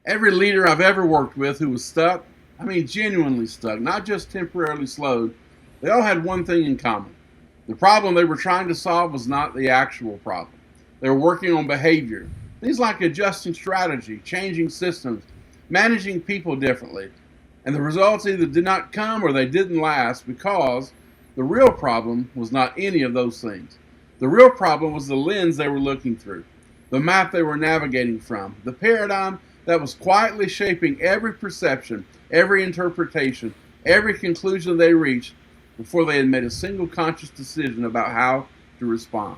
Every leader I've ever worked with who was stuck, I mean genuinely stuck, not just temporarily slowed, they all had one thing in common. The problem they were trying to solve was not the actual problem. They were working on behavior, things like adjusting strategy, changing systems, managing people differently. And the results either did not come or they didn't last because the real problem was not any of those things. The real problem was the lens they were looking through, the map they were navigating from, the paradigm that was quietly shaping every perception, every interpretation, every conclusion they reached before they had made a single conscious decision about how to respond.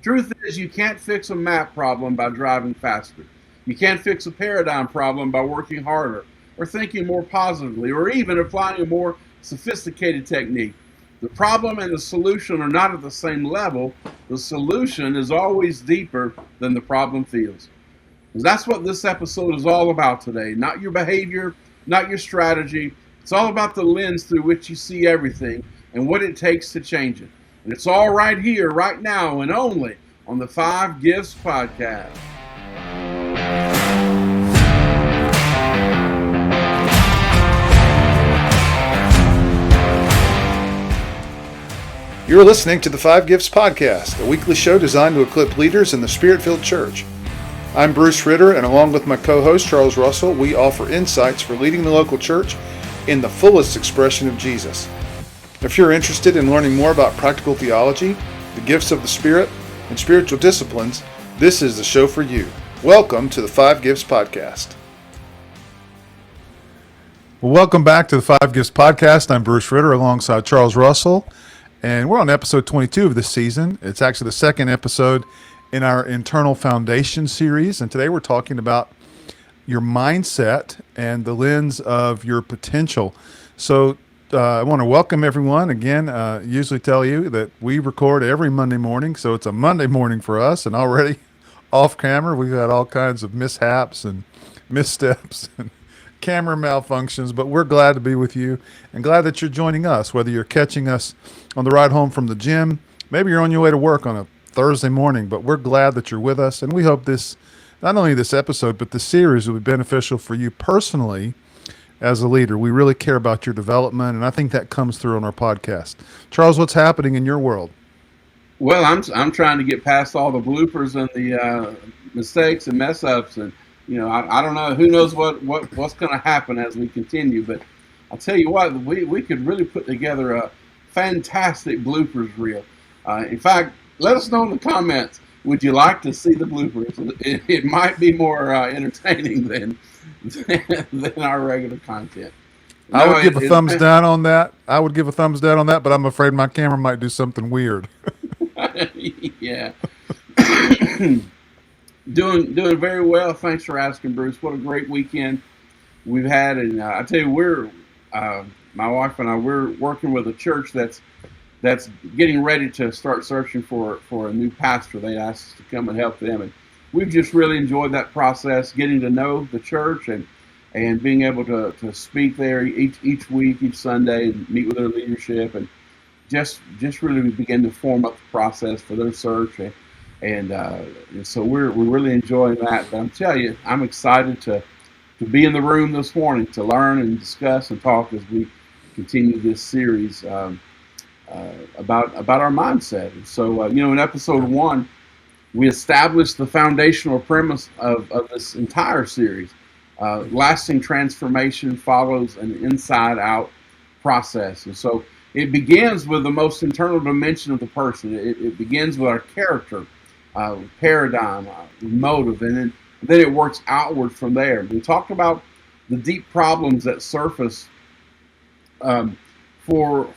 Truth is, you can't fix a map problem by driving faster. You can't fix a paradigm problem by working harder or thinking more positively or even applying a more sophisticated technique. The problem and the solution are not at the same level. The solution is always deeper than the problem feels. And that's what this episode is all about today. Not your behavior, not your strategy. It's all about the lens through which you see everything and what it takes to change it. And it's all right here, right now, and only on the 5 Gifts Podcast. You're listening to the 5 Gifts Podcast, a weekly show designed to equip leaders in the Spirit-filled church. I'm Bruce Ritter, and along with my co-host Charles Russell, we offer insights for leading the local church in the fullest expression of Jesus. If you're interested in learning more about practical theology, the gifts of the Spirit, and spiritual disciplines, this is the show for you. Welcome to the 5 Gifts Podcast. Well, welcome back to the 5 Gifts Podcast. I'm Bruce Ritter alongside Charles Russell, and we're on episode 22 of this season. It's actually the second episode in our Internal Foundation series, and today we're talking about your mindset and the lens of your potential. So I want to welcome everyone again. Usually tell you that we record every Monday morning, so it's a Monday morning for us, and already off camera we've had all kinds of mishaps and missteps and camera malfunctions, but we're glad to be with you and glad that you're joining us, whether you're catching us on the ride home from the gym, maybe you're on your way to work on a Thursday morning, but we're glad that you're with us, and we hope this, not only this episode, but the series will be beneficial for you personally as a leader. We really care about your development, and I think that comes through on our podcast. Charles, what's happening in your world? Well, I'm trying to get past all the bloopers and the mistakes and mess ups, and I don't know, who knows what's going to happen as we continue. But I'll tell you what, we could really put together a fantastic bloopers reel. In fact, let us know in the comments. Would you like to see the bloopers? It might be more entertaining than our regular content. I would give a thumbs down on that. But I'm afraid my camera might do something weird. Yeah. Doing very well. Thanks for asking, Bruce. What a great weekend we've had. And I tell you, my wife and I, we're working with a church that's getting ready to start searching for a new pastor. They asked us to come and help them, and we've just really enjoyed that process, getting to know the church and being able to speak there each week, each Sunday, and meet with their leadership, and just really begin to form up the process for their search, and so we're really enjoying that. But I'm telling you, I'm excited to be in the room this morning to learn and discuss and talk as we continue this series about our mindset. And so, in episode 1, we established the foundational premise of this entire series. Lasting transformation follows an inside-out process. And so it begins with the most internal dimension of the person. It begins with our character, paradigm, motive, and then it works outward from there. We talked about the deep problems that surface for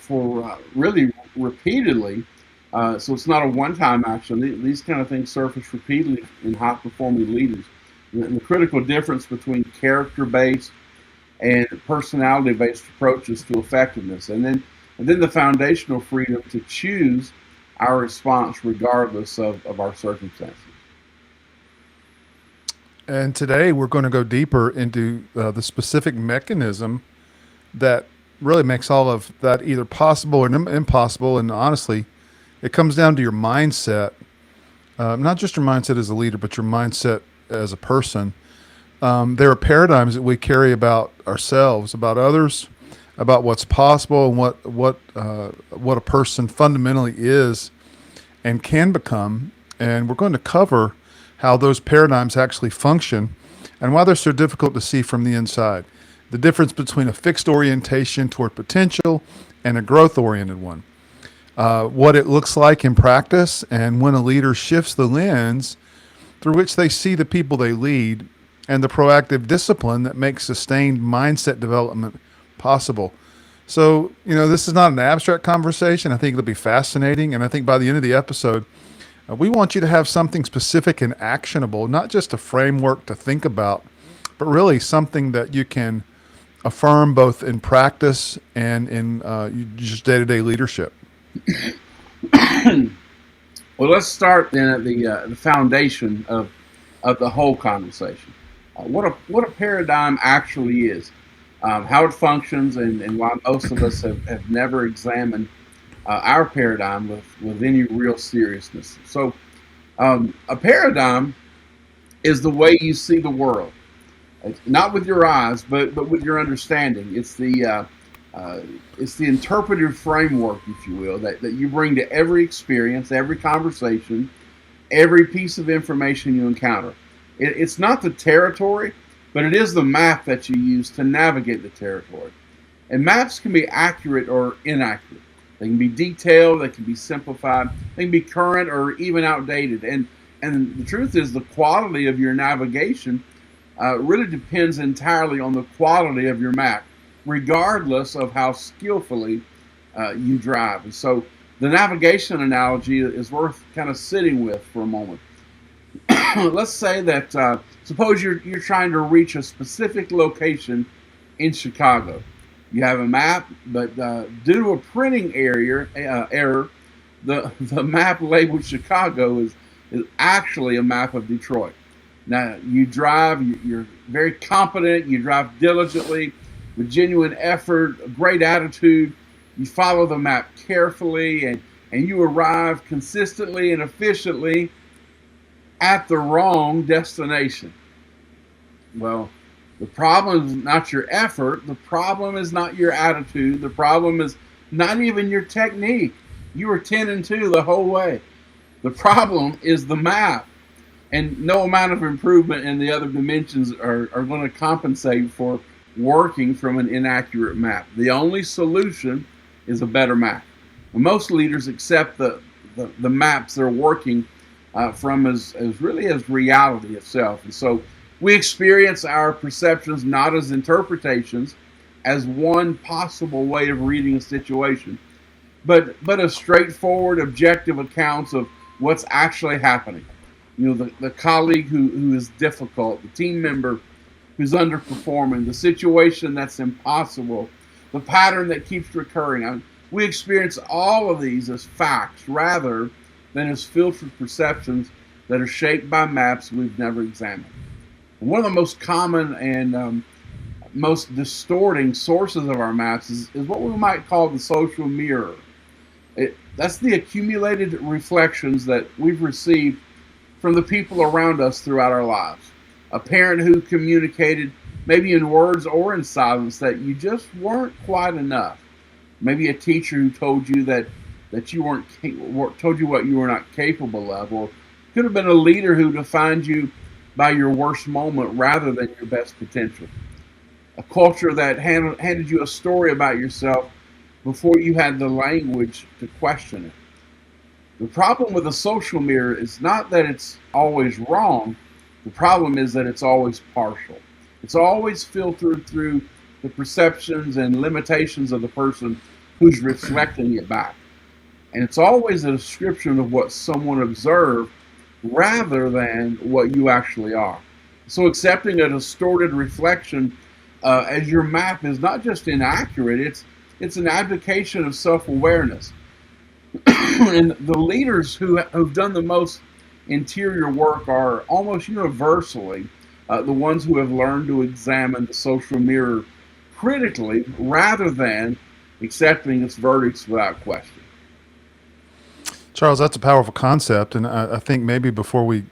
really repeatedly. So it's not a one-time action. These kind of things surface repeatedly in high-performing leaders. And the critical difference between character-based and personality-based approaches to effectiveness, and then the foundational freedom to choose our response regardless of our circumstances. And today we're going to go deeper into the specific mechanism that really makes all of that either possible or impossible. And honestly, it comes down to your mindset, not just your mindset as a leader, but your mindset as a person. There are paradigms that we carry about ourselves, about others, about what's possible, and what a person fundamentally is and can become. And we're going to cover how those paradigms actually function and why they're so difficult to see from the inside. The difference between a fixed orientation toward potential and a growth-oriented one. What it looks like in practice, and when a leader shifts the lens through which they see the people they lead, and the proactive discipline that makes sustained mindset development possible. So, this is not an abstract conversation. I think it'll be fascinating. And I think by the end of the episode, we want you to have something specific and actionable, not just a framework to think about, but really something that you can affirm both in practice and in just day-to-day leadership. Well, let's start then at the foundation of the whole conversation. What a paradigm actually is, how it functions, and why most of us have never examined our paradigm with any real seriousness. So, a paradigm is the way you see the world, not with your eyes, but with your understanding. It's the interpretive framework, if you will, that you bring to every experience, every conversation, every piece of information you encounter. It's not the territory, but it is the map that you use to navigate the territory. And maps can be accurate or inaccurate. They can be detailed, they can be simplified, they can be current or even outdated. And the truth is, the quality of your navigation really depends entirely on the quality of your map, regardless of how skillfully you drive. And so the navigation analogy is worth kind of sitting with for a moment. Let's say that suppose you're trying to reach a specific location in Chicago. You have a map, but due to a printing error, the map labeled Chicago is actually a map of Detroit. Now you drive, you're very competent, you drive diligently with genuine effort, a great attitude. You follow the map carefully, and you arrive consistently and efficiently at the wrong destination. Well, the problem is not your effort. The problem is not your attitude. The problem is not even your technique. You were 10 and 2 the whole way. The problem is the map. And no amount of improvement in the other dimensions are going to compensate for working from an inaccurate map. The only solution is a better map. And most leaders accept the maps they're working from as really as reality itself. And so we experience our perceptions not as interpretations, as one possible way of reading a situation, but as straightforward, objective accounts of what's actually happening. The colleague who is difficult, the team member who's underperforming, the situation that's impossible, the pattern that keeps recurring. We experience all of these as facts rather than as filtered perceptions that are shaped by maps we've never examined. And one of the most common and most distorting sources of our maps is what we might call the social mirror. That's the accumulated reflections that we've received from the people around us throughout our lives. A parent who communicated, maybe in words or in silence, that you just weren't quite enough. Maybe a teacher who told you that you told you what you were not capable of, or could have been a leader who defined you by your worst moment rather than your best potential. A culture that handed you a story about yourself before you had the language to question it. The problem with a social mirror is not that it's always wrong. The problem is that it's always partial. It's always filtered through the perceptions and limitations of the person who's reflecting it back. And it's always a description of what someone observed rather than what you actually are. So accepting a distorted reflection as your map is not just inaccurate, it's an abdication of self-awareness. And the leaders who've done the most interior work are almost universally the ones who have learned to examine the social mirror critically rather than accepting its verdicts without question. Charles, that's a powerful concept, and I think maybe before we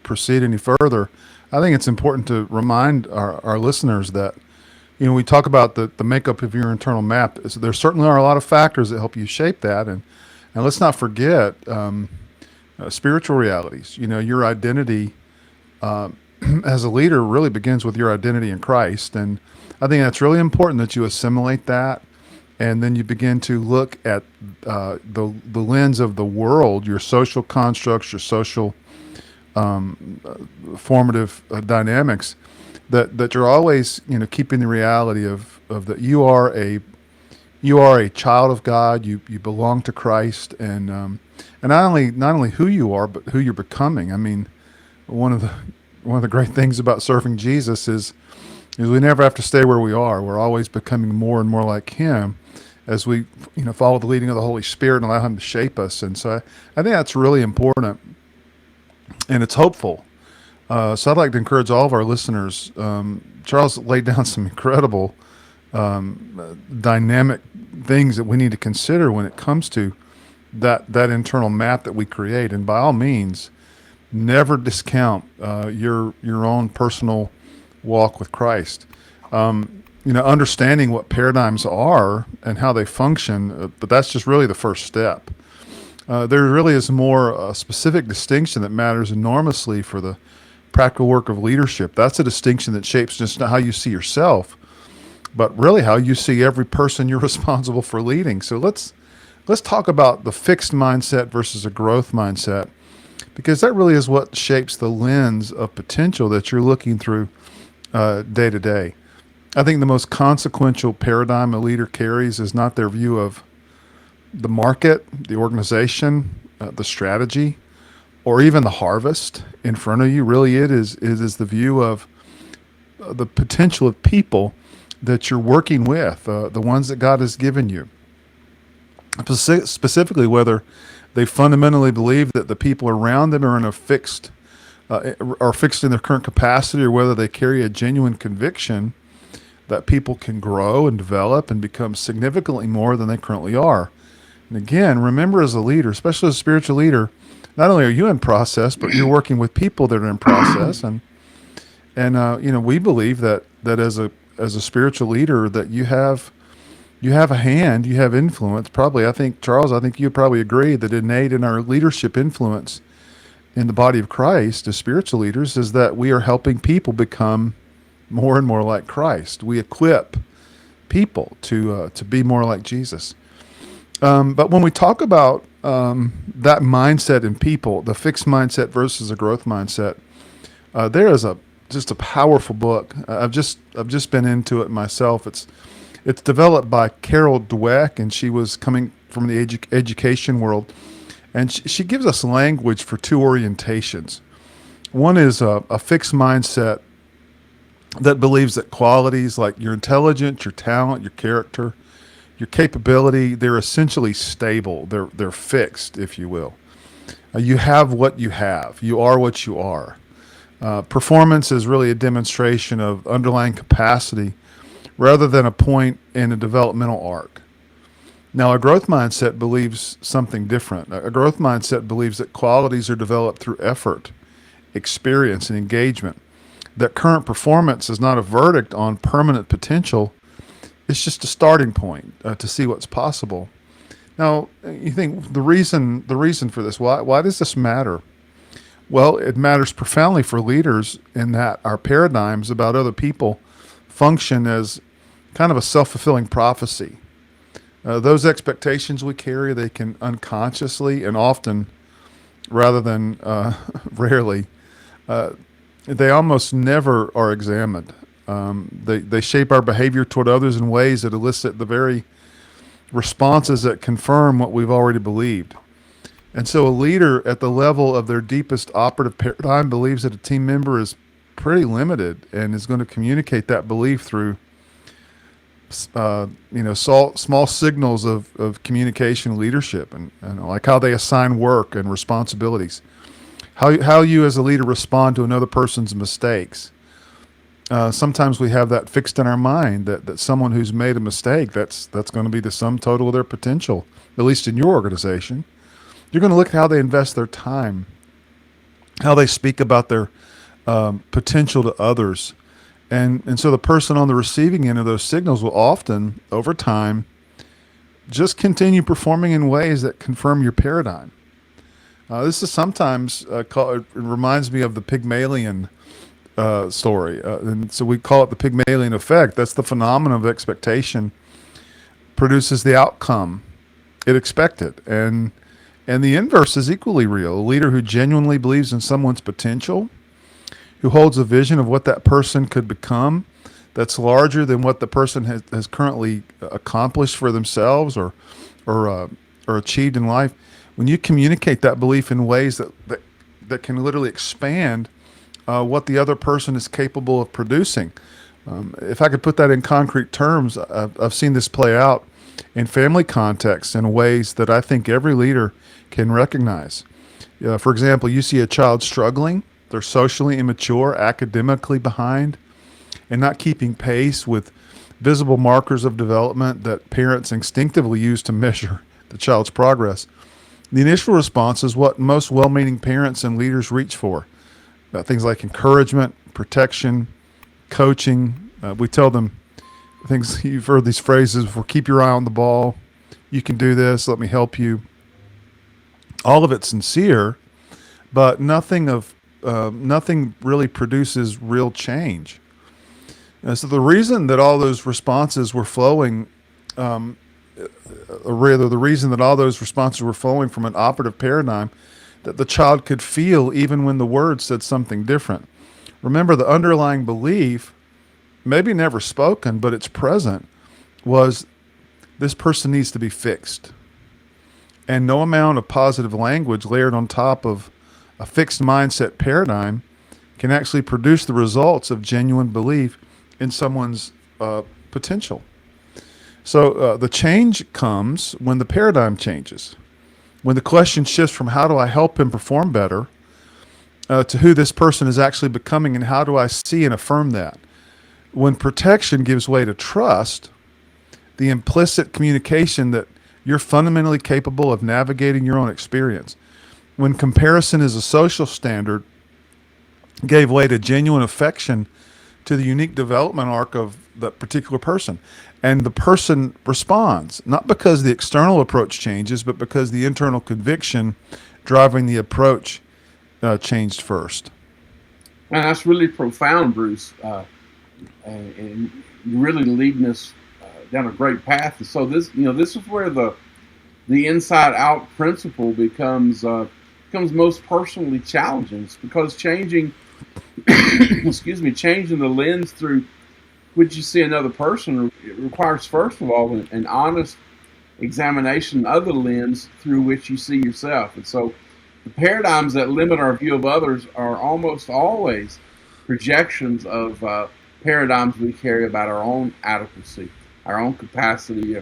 proceed any further, I think it's important to remind our listeners that, we talk about the makeup of your internal map. So there certainly are a lot of factors that help you shape that. And let's not forget spiritual realities. Your identity as a leader really begins with your identity in Christ. And I think that's really important that you assimilate that. And then you begin to look at the lens of the world, your social constructs, your social formative dynamics, that you're always keeping the reality of that you are a child of God. You belong to Christ, and not only who you are, but who you're becoming. I mean, one of the great things about serving Jesus is we never have to stay where we are. We're always becoming more and more like Him as we follow the leading of the Holy Spirit and allow Him to shape us. And so I think that's really important, and it's hopeful. So I'd like to encourage all of our listeners. Charles laid down some incredible dynamic things that we need to consider when it comes to that internal map that we create. And by all means, never discount your own personal walk with Christ. Understanding what paradigms are and how they function, but that's just really the first step. There really is more specific distinction that matters enormously for the practical work of leadership. That's a distinction that shapes just not how you see yourself, but really how you see every person you're responsible for leading. So let's talk about the fixed mindset versus a growth mindset, because that really is what shapes the lens of potential that you're looking through day to day. I think the most consequential paradigm a leader carries is not their view of the market, the organization, the strategy, or even the harvest in front of you. Really, it is the view of the potential of people that you're working with, the ones that God has given you. Specifically, whether they fundamentally believe that the people around them are fixed in their current capacity, or whether they carry a genuine conviction that people can grow and develop and become significantly more than they currently are. And again, remember, as a leader, especially as a spiritual leader, not only are you in process, but you're working with people that are in process. And we believe that as a spiritual leader, that you have a hand, you have influence. Probably, I think, Charles, you probably agree that innate in our leadership influence in the body of Christ as spiritual leaders is that we are helping people become more and more like Christ. We equip people to be more like Jesus. But when we talk about that mindset in people, the fixed mindset versus a growth mindset, there is just a powerful book. I've just been into it myself. It's developed by Carol Dweck, and she was coming from the education world, and she gives us language for two orientations. One is a fixed mindset that believes that qualities like your intelligence, your talent, your character, your capability, they're essentially stable. They're fixed, if you will. You have what you have. You are what you are. Performance is really a demonstration of underlying capacity rather than a point in a developmental arc. Now, a growth mindset believes something different. A growth mindset believes that qualities are developed through effort, experience, and engagement. That current performance is not a verdict on permanent potential. It's just a starting point to see what's possible. Now, you think the reason for this, why does this matter? Well, it matters profoundly for leaders in that our paradigms about other people function as kind of a self-fulfilling prophecy. Those expectations we carry, they can unconsciously and often, rather than rarely, they almost never are examined. They shape our behavior toward others in ways that elicit the very responses that confirm what we've already believed. And so a leader at the level of their deepest operative paradigm believes that a team member is pretty limited and is going to communicate that belief through small signals of communication leadership and like how they assign work and responsibilities, how you as a leader respond to another person's mistakes. Sometimes we have that fixed in our mind that someone who's made a mistake, that's going to be the sum total of their potential, at least in your organization. You're going to look at how they invest their time, how they speak about their potential to others. And so the person on the receiving end of those signals will often, over time, just continue performing in ways that confirm your paradigm. This is sometimes it reminds me of the Pygmalion story. And so we call it the Pygmalion effect. That's the phenomenon of expectation produces the outcome it expected. And the inverse is equally real. A leader who genuinely believes in someone's potential, who holds a vision of what that person could become that's larger than what the person has currently accomplished for themselves or achieved in life. When you communicate that belief in ways that can literally expand what the other person is capable of producing. If I could put that in concrete terms, I've seen this play out in family contexts in ways that I think every leader can recognize. For example, you see a child struggling, they're socially immature, academically behind, and not keeping pace with visible markers of development that parents instinctively use to measure the child's progress. The initial response is what most well-meaning parents and leaders reach for. Things like encouragement, protection, coaching. We tell them things, you've heard these phrases before: keep your eye on the ball, you can do this, let me help you. All of it sincere, but nothing really produces real change. So the reason that all those responses were flowing, or rather the reason that all those responses were flowing from an operative paradigm that the child could feel even when the words said something different. Remember, the underlying belief, maybe never spoken, but it's present, was this person needs to be fixed. And no amount of positive language layered on top of a fixed mindset paradigm can actually produce the results of genuine belief in someone's potential. So the change comes when the paradigm changes, when the question shifts from how do I help him perform better to who this person is actually becoming and how do I see and affirm that. When protection gives way to trust, the implicit communication that you're fundamentally capable of navigating your own experience. When comparison is a social standard, gave way to genuine affection to the unique development arc of that particular person. And the person responds, not because the external approach changes, but because the internal conviction driving the approach changed first. Man, that's really profound, Bruce. And really leading us down a great path. So this is where the inside-out principle becomes most personally challenging. It's because changing the lens through which you see another person requires, first of all, an honest examination of the lens through which you see yourself. And so the paradigms that limit our view of others are almost always projections of paradigms we carry about our own adequacy, our own capacity,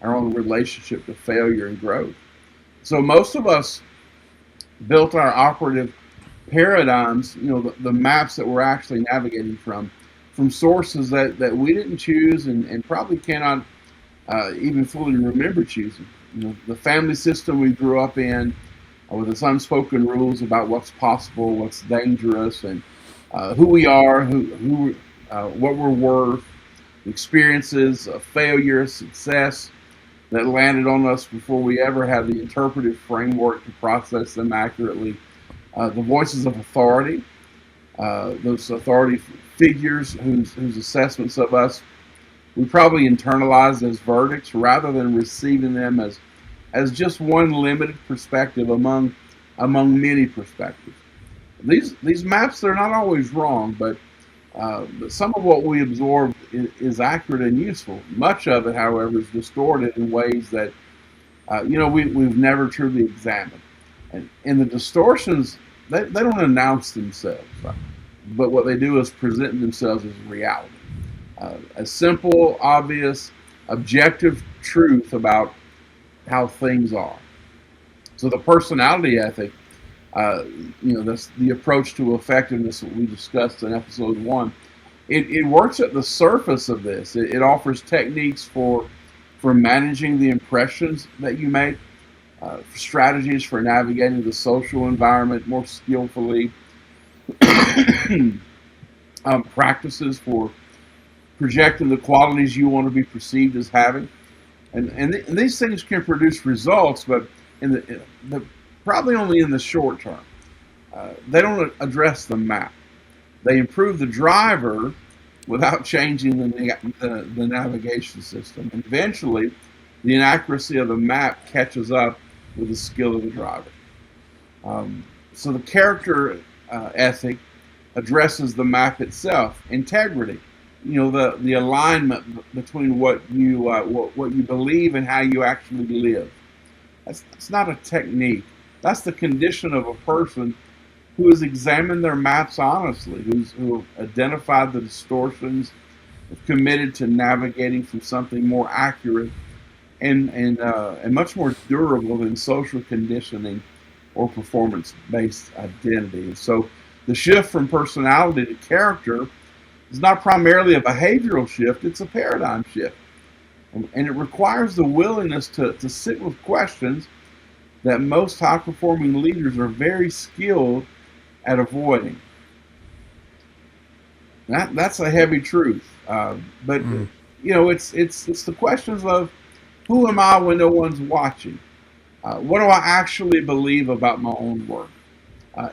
our own relationship to failure and growth. So most of us built our operative paradigms, the maps that we're actually navigating from sources that we didn't choose and probably cannot even fully remember choosing. The family system we grew up in with its unspoken rules about what's possible, what's dangerous, and who we are, what we're worth, experiences of failure, success that landed on us before we ever had the interpretive framework to process them accurately. The voices of authority, those authority figures whose assessments of us we probably internalize as verdicts rather than receiving them as just one limited perspective among many perspectives. These maps, they're not always wrong, but some of what we absorb is accurate and useful. Much of it, however, is distorted in ways that we've never truly examined. And the distortions, they don't announce themselves, right? But what they do is present themselves as reality. A simple, obvious, objective truth about how things are. So the personality ethic, that's the approach to effectiveness that we discussed in episode 1. It works at the surface of this. It offers techniques for managing the impressions that you make, strategies for navigating the social environment more skillfully, Practices for projecting the qualities you want to be perceived as having. And these things can produce results, but probably only in the short term. They don't address the map. They improve the driver without changing the navigation system. And eventually, the inaccuracy of the map catches up with the skill of the driver. So the character ethic addresses the map itself, integrity. The alignment between what you believe and how you actually live. That's not a technique. That's the condition of a person who has examined their maps honestly, who have identified the distortions, have committed to navigating from something more accurate and much more durable than social conditioning or performance-based identity. And so the shift from personality to character is not primarily a behavioral shift, it's a paradigm shift. And it requires the willingness to sit with questions that most high-performing leaders are very skilled at avoiding. That's a heavy truth. But it's the questions of, who am I when no one's watching? What do I actually believe about my own work?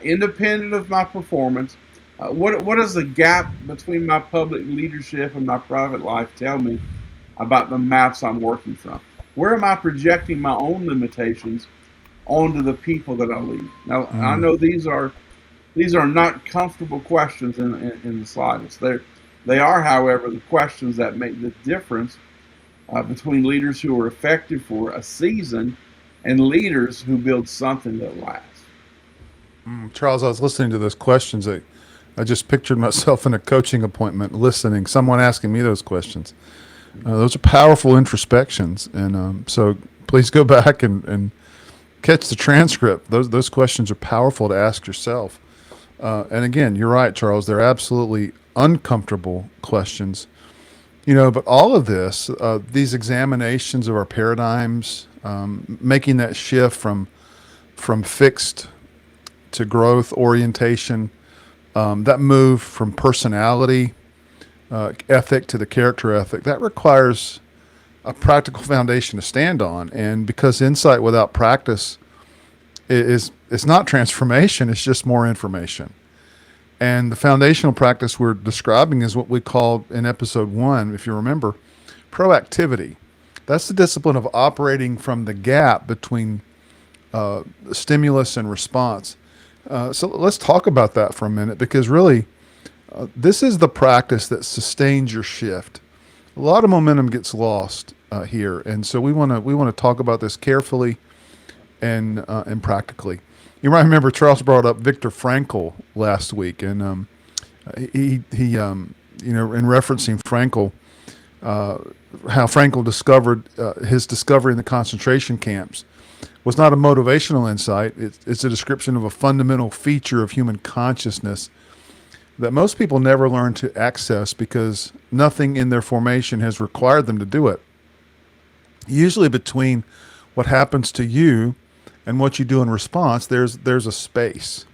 Independent of my performance, what does the gap between my public leadership and my private life tell me about the maps I'm working from? Where am I projecting my own limitations onto the people that I lead? Now, I know these are not comfortable questions in the slightest. They are, however, the questions that make the difference between leaders who are effective for a season and leaders who build something that lasts. Charles, I was listening to those questions. I just pictured myself in a coaching appointment listening, someone asking me those questions. Those are powerful introspections. And so please go back and catch the transcript. Those questions are powerful to ask yourself. And again, you're right, Charles. They're absolutely uncomfortable questions. But all of this, these examinations of our paradigms, making that shift from fixed to growth orientation, that move from personality ethic to the character ethic, that requires a practical foundation to stand on. And because insight without practice it's not transformation, it's just more information. And the foundational practice we're describing is what we called in episode 1, if you remember, proactivity. That's the discipline of operating from the gap between stimulus and response. So let's talk about that for a minute, because really, this is the practice that sustains your shift. A lot of momentum gets lost here, and so we want to talk about this carefully and practically. You might remember Charles brought up Viktor Frankl last week, and he in referencing Frankl, how Frankl discovered his discovery in the concentration camps was not a motivational insight. It's a description of a fundamental feature of human consciousness that most people never learn to access because nothing in their formation has required them to do it. Usually between what happens to you and what you do in response, there's a space.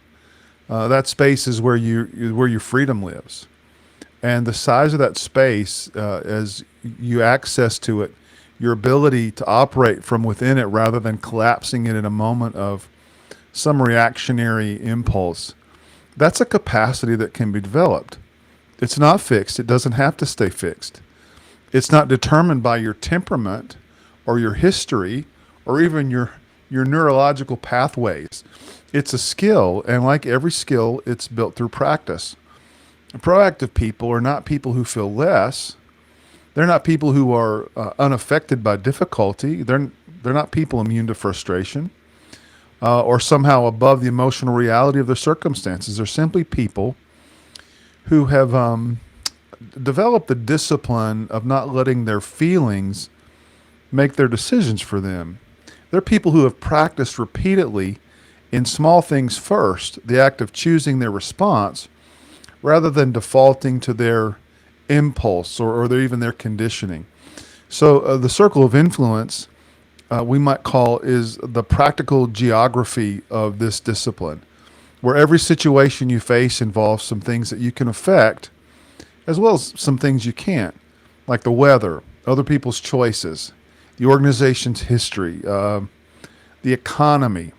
That space is where your freedom lives. And the size of that space, as you access to it, your ability to operate from within it rather than collapsing it in a moment of some reactionary impulse, that's a capacity that can be developed. It's not fixed. It doesn't have to stay fixed. It's not determined by your temperament or your history or even your neurological pathways. It's a skill, and like every skill, it's built through practice. Proactive people are not people who feel less. They're not people who are unaffected by difficulty. They're not people immune to frustration or somehow above the emotional reality of their circumstances. They're simply people who have developed the discipline of not letting their feelings make their decisions for them. They're people who have practiced repeatedly in small things first, the act of choosing their response, rather than defaulting to their impulse or even their conditioning. So the circle of influence we might call is the practical geography of this discipline. where every situation you face involves some things that you can affect, as well as some things you can't, like the weather, other people's choices, the organization's history, the economy,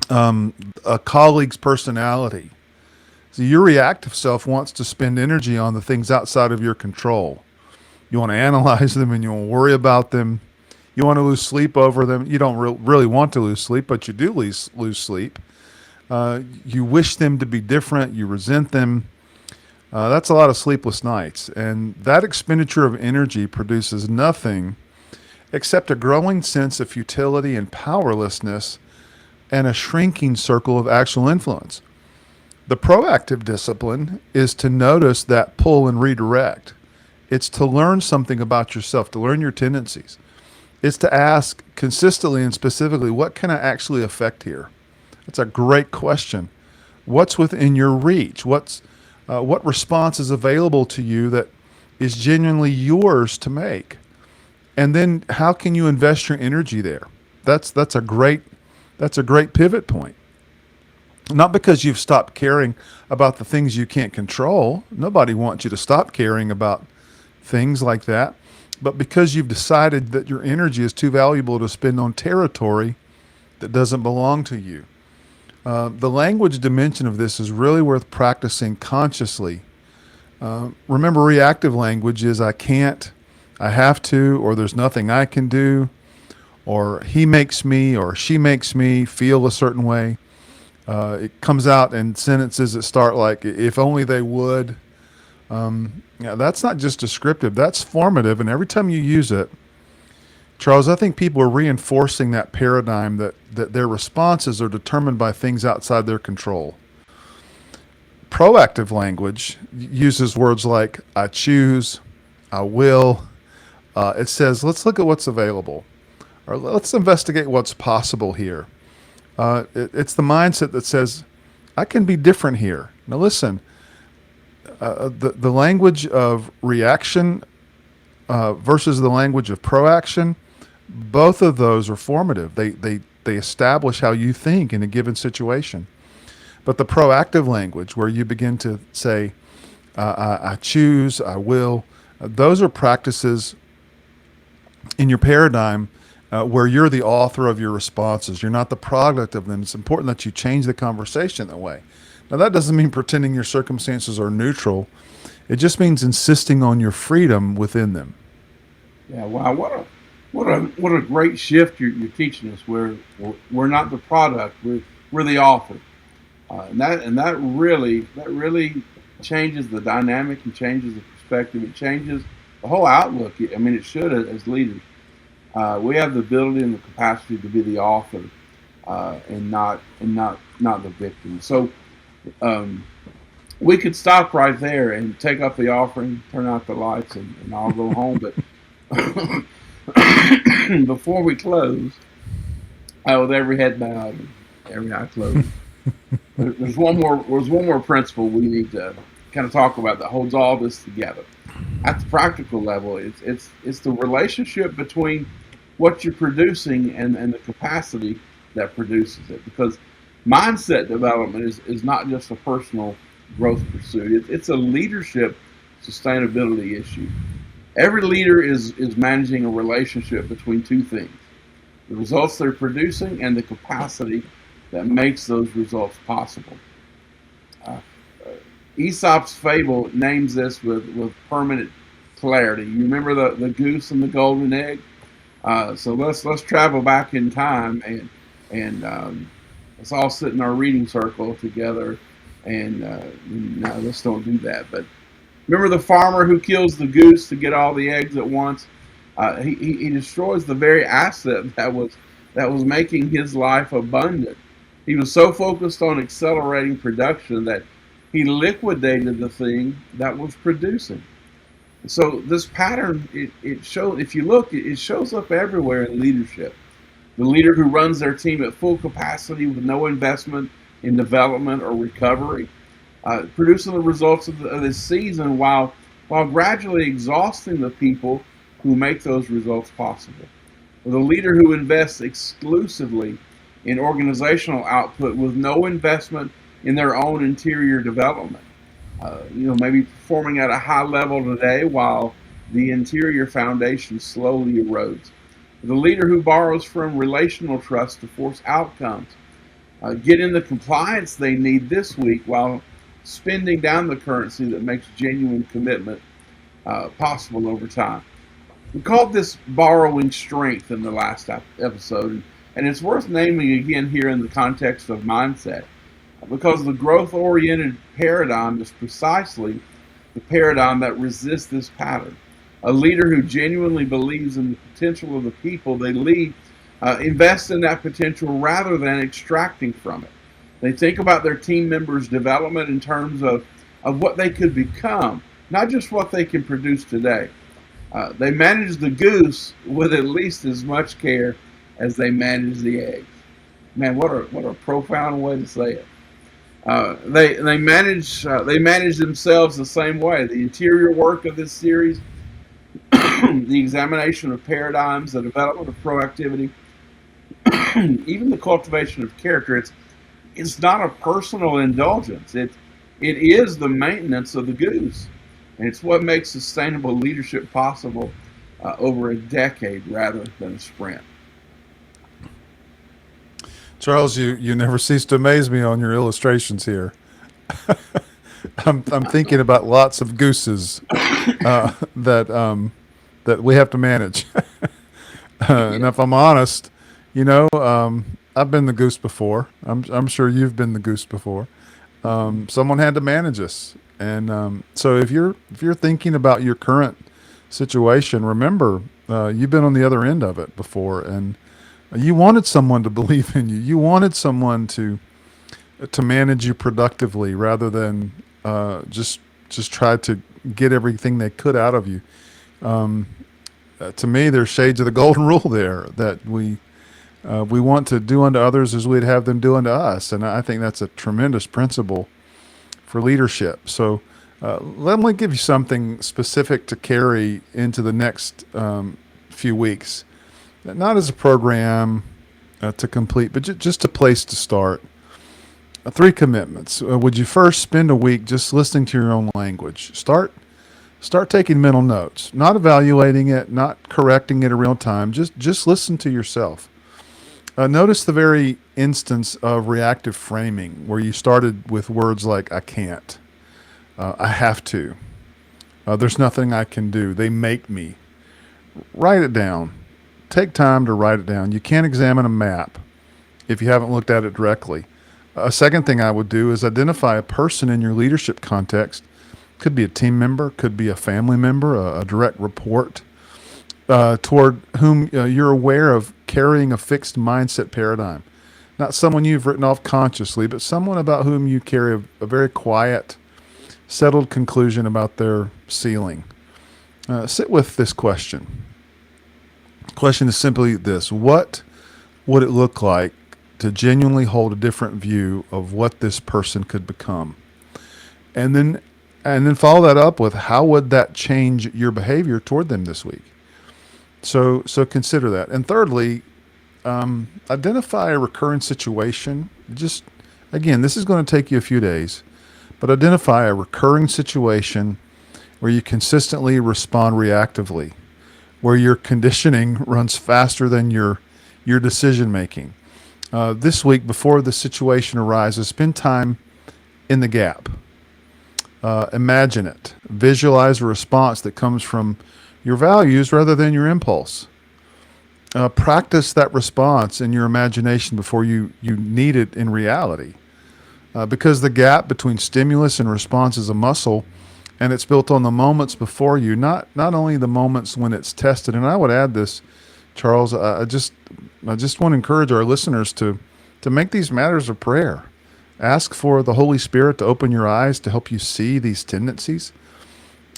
a colleague's personality. So your reactive self wants to spend energy on the things outside of your control. You want to analyze them and you want to worry about them. You want to lose sleep over them. You don't really want to lose sleep, but you do lose sleep. You wish them to be different. You resent them. That's a lot of sleepless nights. And that expenditure of energy produces nothing except a growing sense of futility and powerlessness and a shrinking circle of actual influence. The proactive discipline is to notice that pull and redirect. It's to learn something about yourself, to learn your tendencies. It's to ask consistently and specifically, what can I actually affect here? That's a great question. What's within your reach? What response is available to you that is genuinely yours to make? And then how can you invest your energy there? That's a great pivot point. Not because you've stopped caring about the things you can't control. Nobody wants you to stop caring about things like that, but because you've decided that your energy is too valuable to spend on territory that doesn't belong to you. The language dimension of this is really worth practicing consciously. Remember, reactive language is I can't, I have to, or there's nothing I can do, or he makes me or she makes me feel a certain way. It comes out in sentences that start like, if only they would. That's not just descriptive, that's formative. And every time you use it, Charles, I think people are reinforcing that paradigm that their responses are determined by things outside their control. Proactive language uses words like I choose, I will. It says, let's look at what's available, or let's investigate what's possible here. It's the mindset that says, I can be different here. Now listen, the language of reaction versus the language of proaction, both of those are formative. They establish how you think in a given situation. But the proactive language, where you begin to say, I choose, I will, those are practices in your paradigm where you're the author of your responses. You're not the product of them. It's important that you change the conversation that way. Now, that doesn't mean pretending your circumstances are neutral. It just means insisting on your freedom within them. Yeah, wow, what a great shift you're teaching us. We're not the product. We're the author, and that really changes the dynamic and changes the perspective. It changes the whole outlook. I mean, it should as leaders. We have the ability and the capacity to be the author, and not the victim. So we could stop right there and take up the offering, turn out the lights, and I'll go home. But before we close, with every head bowed, and every eye closed, there's one more principle we need to kind of talk about that holds all this together. At the practical level, it's the relationship between what you're producing and the capacity that produces it. Because mindset development is not just a personal growth pursuit. It's a leadership sustainability issue. Every leader is managing a relationship between two things: the results they're producing and the capacity that makes those results possible. Aesop's fable names this with permanent clarity. You remember the goose and the golden egg? So let's travel back in time and let's all sit in our reading circle together. And no, let's don't do that. But remember the farmer who kills the goose to get all the eggs at once? He destroys the very asset that was making his life abundant. He was so focused on accelerating production that he liquidated the thing that was producing. So this pattern, it shows. If you look, it shows up everywhere in leadership. The leader who runs their team at full capacity with no investment in development or recovery, producing the results of this season while gradually exhausting the people who make those results possible. The leader who invests exclusively in organizational output with no investment in their own interior development. Maybe performing at a high level today while the interior foundation slowly erodes. The leader who borrows from relational trust to force outcomes, get in the compliance they need this week while spending down the currency that makes genuine commitment possible over time. We called this borrowing strength in the last episode, and it's worth naming again here in the context of mindset, because the growth-oriented paradigm is precisely the paradigm that resists this pattern. A leader who genuinely believes in the potential of the people they lead invests in that potential rather than extracting from it. They think about their team members' development in terms of what they could become, not just what they can produce today. They manage the goose with at least as much care as they manage the eggs. Man, what a profound way to say it. They manage themselves the same way. The interior work of this series, the examination of paradigms, the development of proactivity, even the cultivation of character. It's not a personal indulgence. It is the maintenance of the goose, and it's what makes sustainable leadership possible over a decade rather than a sprint. Charles, you never cease to amaze me on your illustrations here. I'm thinking about lots of gooses that we have to manage. And if I'm honest, I've been the goose before. I'm sure you've been the goose before. Someone had to manage us, and so if you're thinking about your current situation, remember you've been on the other end of it before, and you wanted someone to believe in you. You wanted someone to manage you productively rather than just try to get everything they could out of you. To me, there's shades of the golden rule there that we want to do unto others as we'd have them do unto us, and I think that's a tremendous principle for leadership. So let me give you something specific to carry into the next few weeks. Not as a program to complete, but just a place to start. 3 commitments. Would you first spend a week just listening to your own language? Start taking mental notes, not evaluating it, not correcting it in real time. Just listen to yourself. Notice the very instance of reactive framing where you started with words like "I can't," "I have to," "there's nothing I can do," "they make me." Write it down. Take time to write it down. You can't examine a map if you haven't looked at it directly. A second thing I would do is identify a person in your leadership context. Could be a team member, could be a family member, a direct report, toward whom you're aware of carrying a fixed mindset paradigm. Not someone you've written off consciously, but someone about whom you carry a very quiet, settled conclusion about their ceiling. Sit with this question. The question is simply this: what would it look like to genuinely hold a different view of what this person could become? And then follow that up with, how would that change your behavior toward them this week? So consider that. And thirdly, identify a recurring situation. Just, again, this is going to take you a few days, but identify a recurring situation where you consistently respond reactively, where your conditioning runs faster than your decision making. This week, before the situation arises, spend time in the gap. Imagine it. Visualize a response that comes from your values rather than your impulse. Practice that response in your imagination before you need it in reality. Because the gap between stimulus and response is a muscle, and it's built on the moments before you, not only the moments when it's tested. And I would add this, Charles, I just want to encourage our listeners to make these matters of prayer. Ask for the Holy Spirit to open your eyes to help you see these tendencies.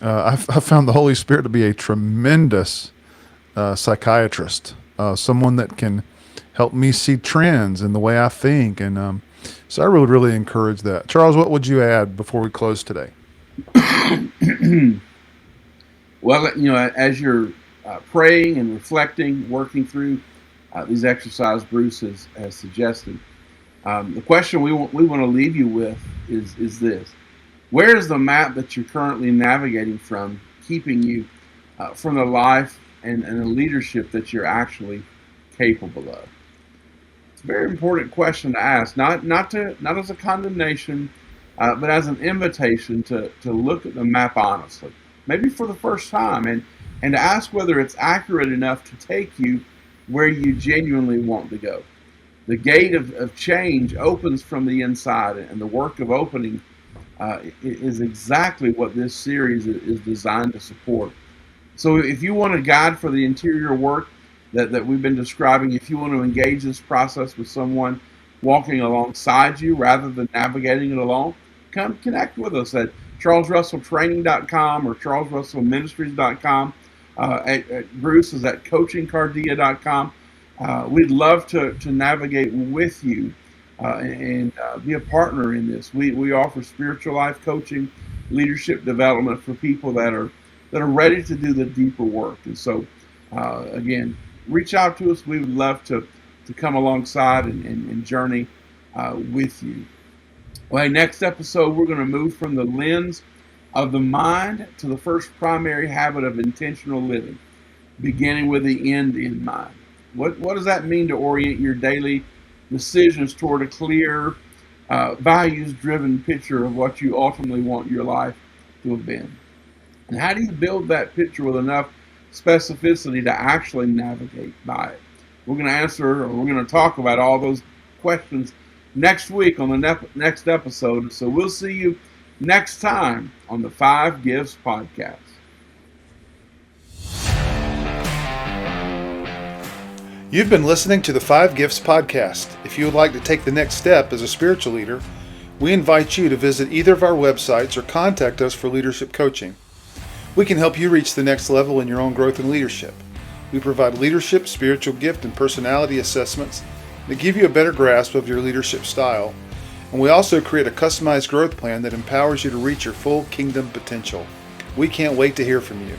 I've found the Holy Spirit to be a tremendous psychiatrist, someone that can help me see trends in the way I think. And so I would really encourage that. Charles, what would you add before we close today? Well, as you're praying and reflecting, working through these exercises Bruce has suggested. The question we want to leave you with is this: where is the map that you're currently navigating from keeping you from the life and the leadership that you're actually capable of? It's a very important question to ask, not as a condemnation, but as an invitation to look at the map honestly, maybe for the first time, and to ask whether it's accurate enough to take you where you genuinely want to go. The gate of change opens from the inside, and the work of opening is exactly what this series is designed to support. So if you want a guide for the interior work that we've been describing, if you want to engage this process with someone walking alongside you rather than navigating it alone, come connect with us at charlesrusselltraining.com or charlesrussellministries.com. Bruce is at coachingcardia.com. We'd love to navigate with you and be a partner in this. We offer spiritual life coaching, leadership development for people that are ready to do the deeper work. And so, again, reach out to us. We would love to come alongside and journey with you. Well, next episode, we're going to move from the lens of the mind to the first primary habit of intentional living, beginning with the end in mind. What does that mean to orient your daily decisions toward a clear, values-driven picture of what you ultimately want your life to have been? And how do you build that picture with enough specificity to actually navigate by it? We're going to answer, or we're going to talk about all those questions next week on the next episode. So we'll see you next time on the 5 Gifts Podcast. You've been listening to the 5 Gifts Podcast. If you would like to take the next step as a spiritual leader, we invite you to visit either of our websites or contact us for leadership coaching. We can help you reach the next level in your own growth and leadership. We provide leadership, spiritual gift, and personality assessments that give you a better grasp of your leadership style. And we also create a customized growth plan that empowers you to reach your full kingdom potential. We can't wait to hear from you.